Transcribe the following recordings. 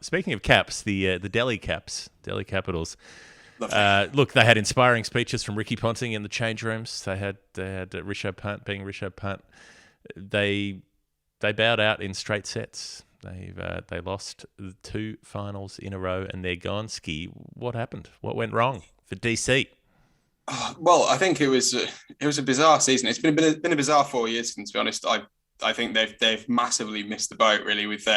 Speaking of caps, the Delhi Caps, Delhi Capitals. Lovely. Look, they had inspiring speeches from Ricky Ponting in the change rooms. They had Rishabh Pant being Rishabh Pant. They they bowed out in straight sets. They lost two finals in a row and they're gone. Ski. What happened? What went wrong for DC? Well, I think it was a bizarre season. It's been a bizarre 4 years, and to be honest, I think they've massively missed the boat really with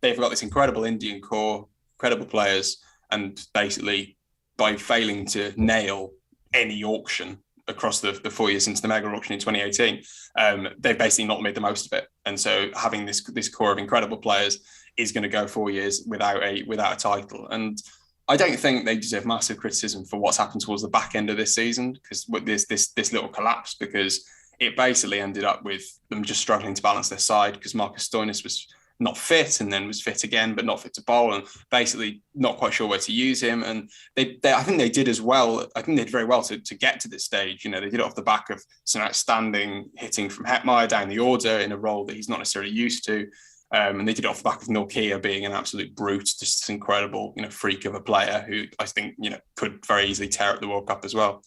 they've got this incredible Indian core, incredible players, and basically by failing to nail any auction across the 4 years since the mega auction in 2018, they've basically not made the most of it. And so having this core of incredible players is going to go 4 years without a title. And I don't think they deserve massive criticism for what's happened towards the back end of this season, because with this little collapse, because it basically ended up with them just struggling to balance their side because Marcus Stoinis was not fit and then was fit again, but not fit to bowl, and basically not quite sure where to use him. And they I think they did as well. I think they did very well to get to this stage. You know, they did it off the back of some outstanding hitting from Hetmeyer down the order in a role that he's not necessarily used to. And they did it off the back of Norkia being an absolute brute, just an incredible, freak of a player who I think, could very easily tear up the World Cup as well.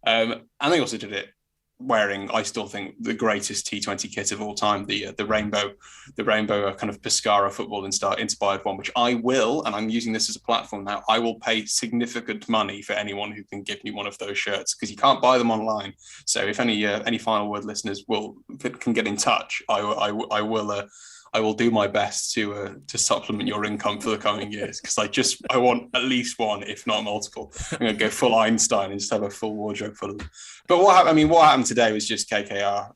And they also did it wearing, I still think, the greatest T20 kit of all time, the rainbow kind of Pescara football inspired one, which I will, and I'm using this as a platform now, I will pay significant money for anyone who can give me one of those shirts, because you can't buy them online. So if any final word listeners can get in touch, I will do my best to supplement your income for the coming years, because I want at least one, if not multiple. I'm going to go full Einstein and just have a full wardrobe full of them. But what happened today was just KKR.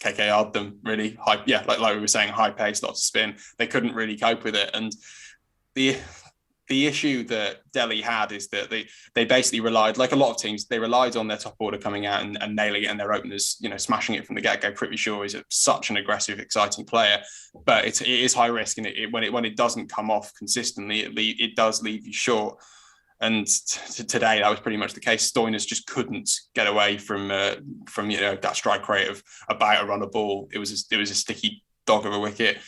KKR'd them really high. Yeah, like we were saying, high pace, lots of spin. They couldn't really cope with it. And the issue that Delhi had is that they basically relied, like a lot of teams, they relied on their top order coming out and nailing it, and their openers, smashing it from the get-go. Prithvi Shaw is such an aggressive, exciting player, but it is high risk, and when it doesn't come off consistently, it does leave you short. And today, that was pretty much the case. Stoinis just couldn't get away from that strike rate of about a run a ball. It was a sticky dog of a wicket.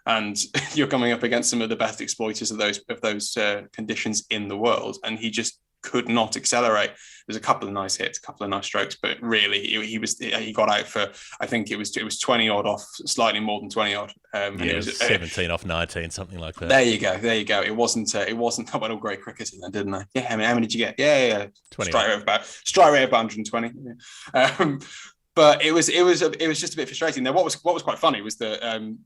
And you're coming up against some of the best exploiters of those conditions in the world, and he just could not accelerate. There's a couple of nice hits, a couple of nice strokes, but really he got out for, I think it was 20 odd off, slightly more than 20 odd. And it was 17 off 19, something like that. There you go. It wasn't. I went all great cricketing then, didn't I? Yeah. How many did you get? Yeah. 20. Strike rate of about 120. Yeah. But it was just a bit frustrating. Now, what was quite funny was that.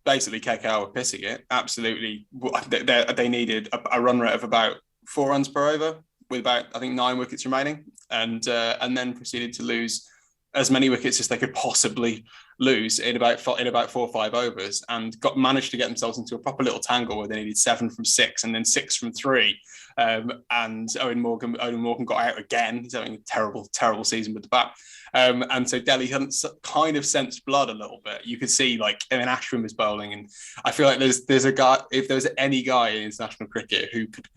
Basically, KKR were pissing it. Absolutely, they needed a run rate of about 4 runs per over with about, I think, 9 wickets remaining, and then proceeded to lose as many wickets as they could possibly lose in about 4 or 5 overs, and managed to get themselves into a proper little tangle where they needed 7 from 6 and then 6 from 3. And Owen Morgan got out again. He's having a terrible season with the bat. And so Delhi hadn't kind of sensed blood a little bit. You could see, Ashwin was bowling, and I feel like there's a guy, if there was any guy in international cricket who could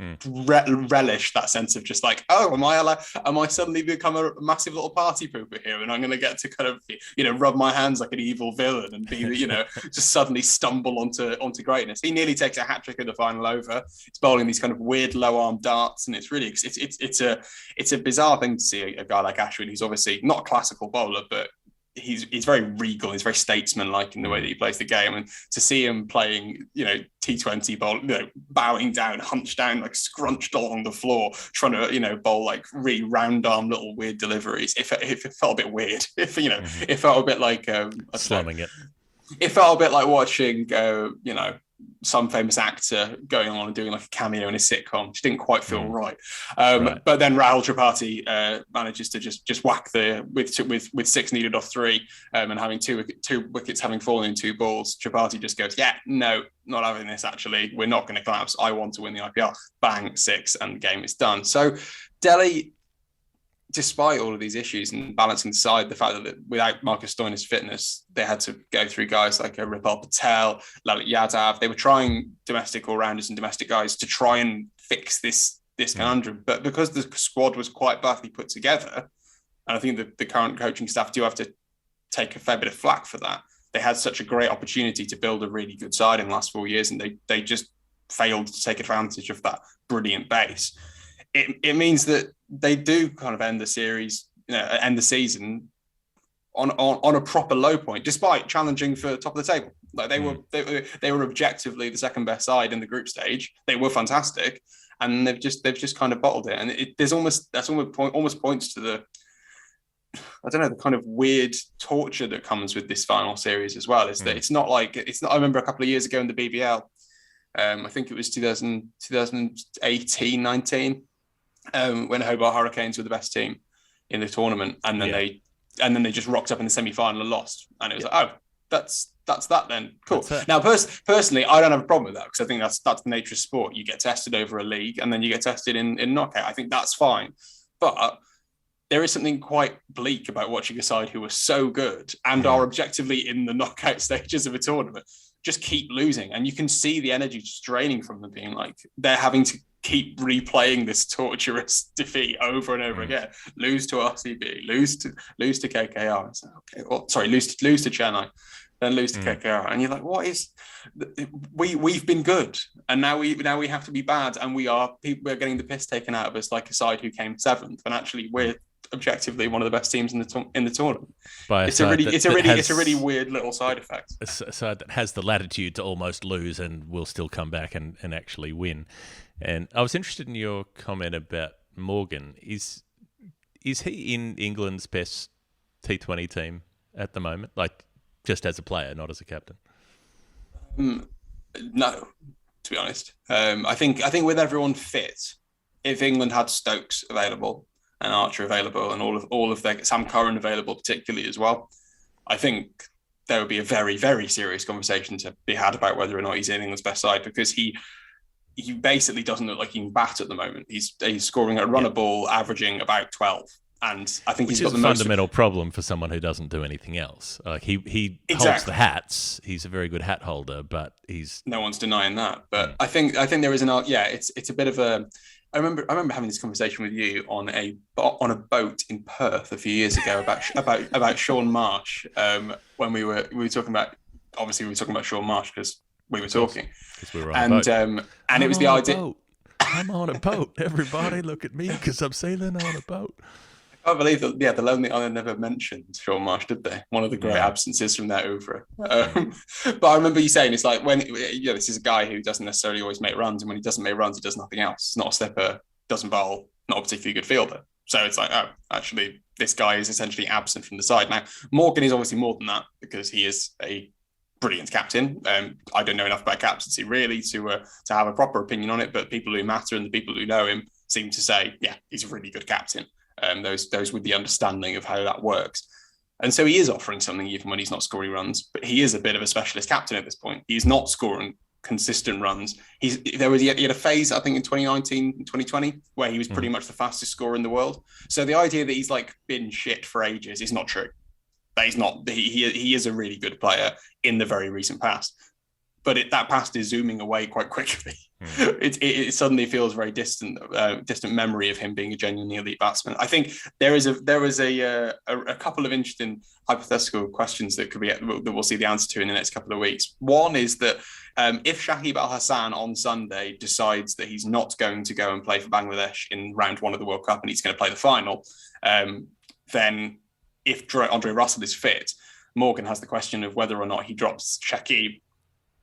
relish that sense of just like, oh, am I suddenly become a massive little party pooper here, and I'm going to get to kind of rub my hands like an evil villain and be just suddenly stumble onto greatness. He nearly takes a hat trick in the final over. He's bowling these kind of weird low arm darts, and it's really it's a bizarre thing to see a guy like Ashwin, who's obviously not a classical bowler, but he's very regal, he's very statesman-like in the way that he plays the game, and to see him playing T20 bowl, bowing down, hunched down, like scrunched along the floor, trying to bowl like really round arm little weird deliveries, it felt a bit weird. It felt a bit like slumming it. It felt a bit like watching some famous actor going on and doing like a cameo in a sitcom, which didn't quite feel right. Right. But then Rahul Tripathi manages to just whack with 6 needed off 3, and having two wickets having fallen in 2 balls. Tripathi just goes, yeah, no, not having this. Actually, we're not going to collapse. I want to win the IPL. Bang, 6, and the game is done. So Delhi, despite all of these issues and balancing the side, the fact that without Marcus Stoinis' fitness, they had to go through guys like Ripal Patel, Lalit Yadav. They were trying domestic all-rounders and domestic guys to try and fix this conundrum. But because the squad was quite buffly put together, and I think that the current coaching staff do have to take a fair bit of flack for that, they had such a great opportunity to build a really good side in the last 4 years, and they just failed to take advantage of that brilliant base. It means that they do kind of end the series, end the season on a proper low point, despite challenging for top of the table. Like they were objectively the second best side in the group stage. They were fantastic, and they've just kind of bottled it. And that's almost points to the, I don't know, the kind of weird torture that comes with this final series as well. Is that it's not. I remember a couple of years ago in the BBL, I think it was 2018, 19, when Hobart Hurricanes were the best team in the tournament, and then they just rocked up in the semi-final and lost, and it was like, oh, that's that then. Cool. Now, personally, I don't have a problem with that, because I think that's the nature of sport. You get tested over a league, and then you get tested in knockout. I think that's fine, but there is something quite bleak about watching a side who are so good and are objectively in the knockout stages of a tournament just keep losing, and you can see the energy just draining from them, being like they're having to keep replaying this torturous defeat over and over again. Lose to RCB, lose to KKR. It's like, okay, well, sorry, lose to Chennai, then lose to KKR, and you're like, what is? We've been good, and now we have to be bad, and we're getting the piss taken out of us like a side who came seventh, and actually we're objectively one of the best teams in the tournament. It's a really weird little side effect. A side that has the latitude to almost lose and will still come back and actually win. And I was interested in your comment about Morgan. Is he in England's best T20 team at the moment? Like, just as a player, not as a captain? No, to be honest. I think with everyone fit, if England had Stokes available and Archer available and all of their Sam Curran available particularly as well, I think there would be a very, very serious conversation to be had about whether or not he's in England's best side, because he basically doesn't look like he can bat at the moment. He's scoring a run a ball, averaging about 12. And I think he's got the fundamental problem for someone who doesn't do anything else. Like he holds the hats. He's a very good hat holder, but no one's denying that. But I think there is it's a bit of a. I remember having this conversation with you on a boat in Perth a few years ago about Sean Marsh. When we were talking about, obviously we were talking about Sean Marsh because we were talking, we were on a boat. And it was the idea. I'm on a boat. Everybody look at me because I'm sailing on a boat. I can't believe that. Yeah, the Lonely Island never mentioned Sean Marsh, did they? One of the great absences from that oeuvre. But I remember you saying it's like when this is a guy who doesn't necessarily always make runs, and when he doesn't make runs, he does nothing else. Not a slipper, doesn't bowl, not a particularly good fielder. So it's like, oh, actually, this guy is essentially absent from the side. Now, Morgan is obviously more than that because he is a brilliant captain. I don't know enough about captaincy really to have a proper opinion on it, but people who matter and the people who know him seem to say, yeah, he's a really good captain. Those with the understanding of how that works. And so he is offering something even when he's not scoring runs, but he is a bit of a specialist captain at this point. He's not scoring consistent runs. He had a phase, I think, in 2019 and 2020 where he was pretty much the fastest scorer in the world. So the idea that he's like been shit for ages is not true. That he's not. He is a really good player in the very recent past. But that past is zooming away quite quickly. It suddenly feels very distant memory of him being a genuinely elite batsman. I think there was a couple of interesting hypothetical questions that we'll see the answer to in the next couple of weeks. One is that if Shakib Al Hassan on Sunday decides that he's not going to go and play for Bangladesh in round one of the World Cup and he's going to play the final, then if Andre Russell is fit, Morgan has the question of whether or not he drops Shakib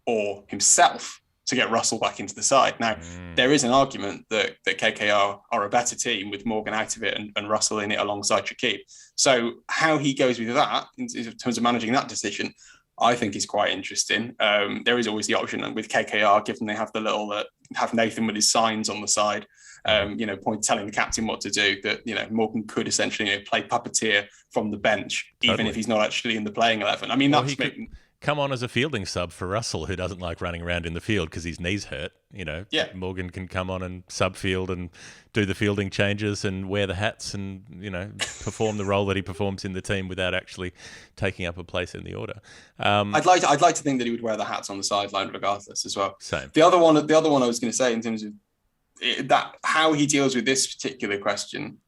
or himself to get Russell back into the side. Now, there is an argument that KKR are a better team with Morgan out of it and Russell in it alongside Shakib. So how he goes with that in terms of managing that decision, I think is quite interesting. There is always the option with KKR, given they have the little have Nathan with his signs on the side, telling the captain what to do, that Morgan could essentially play puppeteer from the bench, even if he's not actually in the playing 11. I mean, that's come on as a fielding sub for Russell, who doesn't like running around in the field because his knees hurt. Morgan can come on and sub-field and do the fielding changes and wear the hats and, perform the role that he performs in the team without actually taking up a place in the order. I'd like to think that he would wear the hats on the sideline regardless as well. Same. The other one I was going to say in terms of that, how he deals with this particular question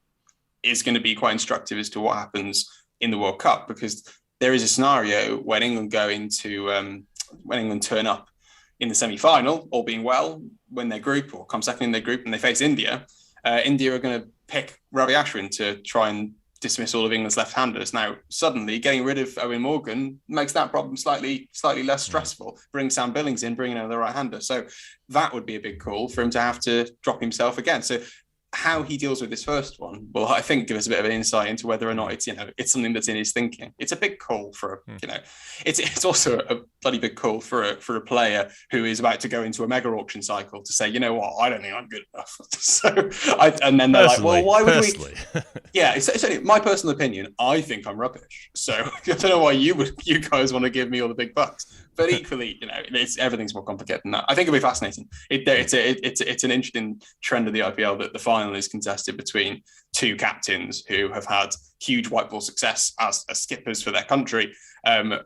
is going to be quite instructive as to what happens in the World Cup, because there is a scenario when England turn up in the semi-final, all being well, win their group or come second in their group, and they face India, India are going to pick Ravi Ashwin to try and dismiss all of England's left-handers. Now, suddenly, getting rid of Owen Morgan makes that problem slightly less stressful. Bring Sam Billings in, bring another right-hander. So that would be a big call for him to have to drop himself again. So how he deals with this first one will, I think, give us a bit of an insight into whether or not it's, it's something that's in his thinking. It's a big call for, it's also a bloody big call for a player who is about to go into a mega auction cycle to say, you know what, I don't think I'm good enough. And then they're like, well, why would we? Yeah, it's only my personal opinion. I think I'm rubbish. So I don't know why you guys want to give me all the big bucks. But equally, everything's more complicated than that. I think it'll be fascinating. It's an interesting trend of the IPL that the final is contested between two captains who have had huge white ball success as skippers for their country, and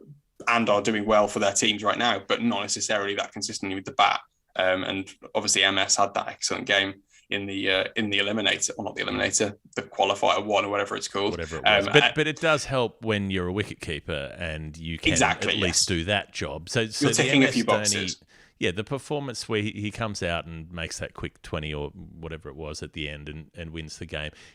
are doing well for their teams right now, but not necessarily that consistently with the bat. And obviously, MS had that excellent game in the eliminator, or not the eliminator, the qualifier one or whatever it's called. Whatever it was. But it does help when you're a wicketkeeper and you can at least do that job. So you're ticking a few boxes. The performance where he comes out and makes that quick 20 or whatever it was at the end and wins the game.